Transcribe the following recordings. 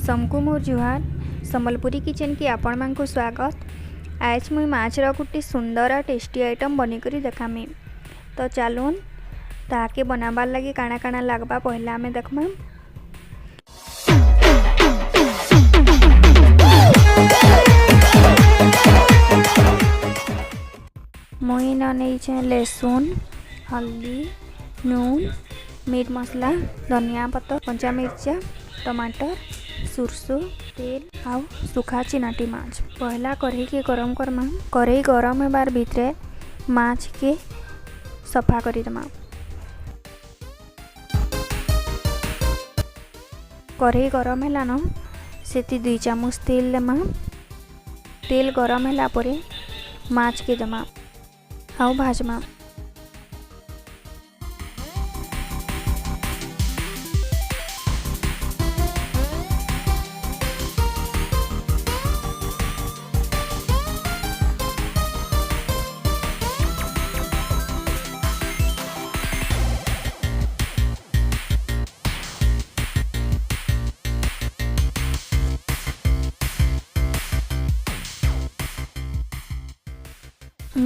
समकु मोर जुहार Sambalpuri kitchen की आपण मानक स्वागत। आज मुई माछर गोटे सुंदर टेस्टी आइटम बनिकरी देखामी। तो चलून ताके बनाबार लगी काଣା काଣା लगवा पहले आमे देखमा। मुई न लहसुन, हल्दी, नून, मीट मसला, धनिया पत्तर, कंचा मिर्चा, टमाटर, सुरसो, तेल आउ सुखा चिनाटी माछ। पहला कढ़ई के गरम करमा। कढ़ई गरम होबार भितरे माछ के सफा करी दमा। कढ़ई गरम हैला न सेति 2 चामच तेल देमा। तेल गरम हैला परे माछ के दमा आउ भाजमा।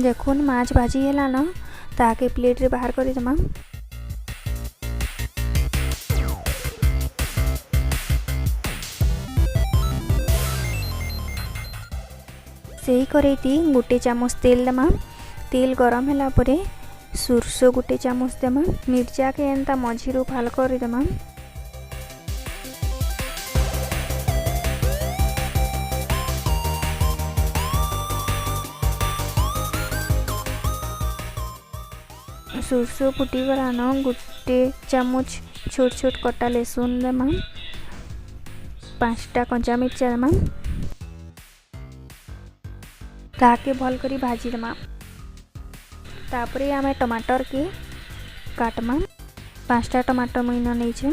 देखुन माछ भाजी हैला न ताके प्लेट रे बाहर करी दमा। सही करैती 1 चामच तेल देमा। तेल गरम हैला परे सुरसो 1 चामच देमा। मिर्चा के एंता मझिरु फाल करी देमा। सुरसो फुटी गला न 1 चामच छोट छोट कटा लहसुन देमा। 5टा कंचा मिर्चा देमा। ताके भल करी भाजी देमा। तापरे आमे टमाटर के काटमा। 5टा टमाटर मुई न नै छै।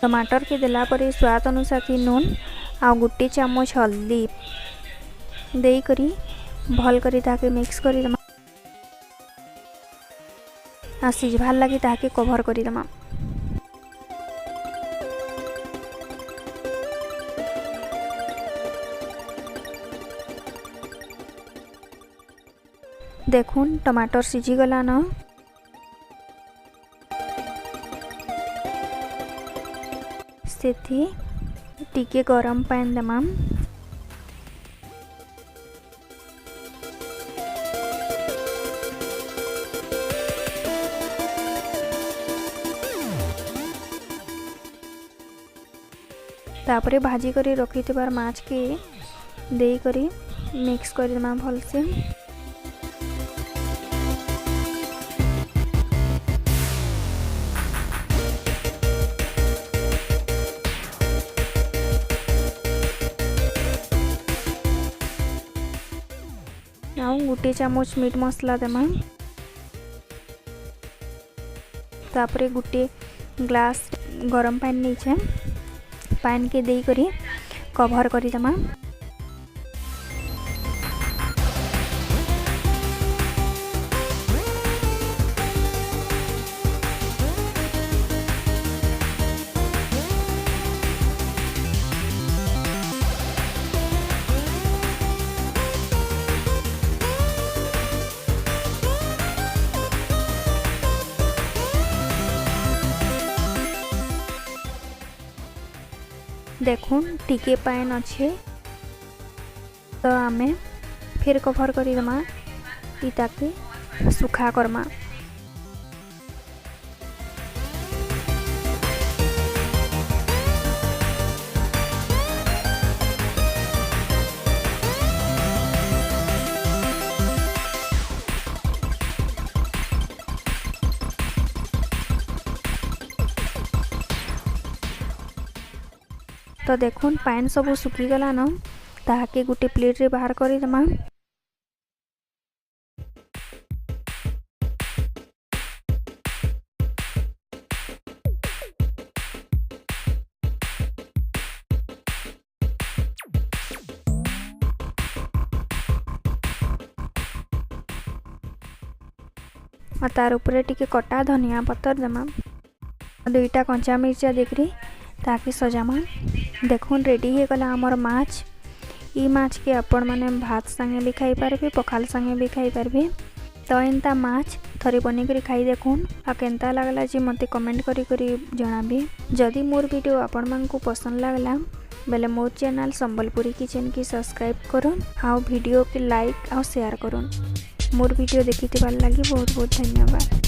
टमाटर के देला परे स्वाद अनुसार की नून आ 1 चामच हल्दी देई करी भल करी ताके मिक्स करी दमा। आ सिझबार लगी ताके कवर करी दमा। देखुन टमाटर सिझी गला न। सेथि टिके गरम पानी देमा। तापरे भाजी करी रखिथिबार माछ के देई करी मिक्स करी देमा भल से। आउ 1 चामच मीट मसला देमा। तापरे 1 ग्लास गरम पानी नहीं छे। पानी के देई करी कवर करी देमा। देखुन टिके पान अच्छे तो आमे फिर कवर करी दमा। ताके सुखा करमा। तो देखुन पान सब सुखी गला न ताके 1 प्लेट रे बाहर करी दमा। और तार ऊपर टिके कटा धनिया पत्तर देमा 2टा कंचा मिर्चा देखरी ताकि सजामा। देखुन रेडी हो गला हमर माछ। ई माछ के आपण माने भात संगे भी खाई पारबे पखाल संगे भी खाई पारबे। तो एंता माछ थरे बनी करी खाई देखुन आ केंता लागला जी मते कमेंट करी करी जणाबे। जदि मोर वीडियो आपण मानकु पसंद लागला बेले मोर चैनल संबलपुरी किचन की सब्सक्राइब करुन आउ वीडियो के लाइक आउ शेयर करुन। मोर वीडियो देखिथिबार लागि बहुत बहुत धन्यवाद।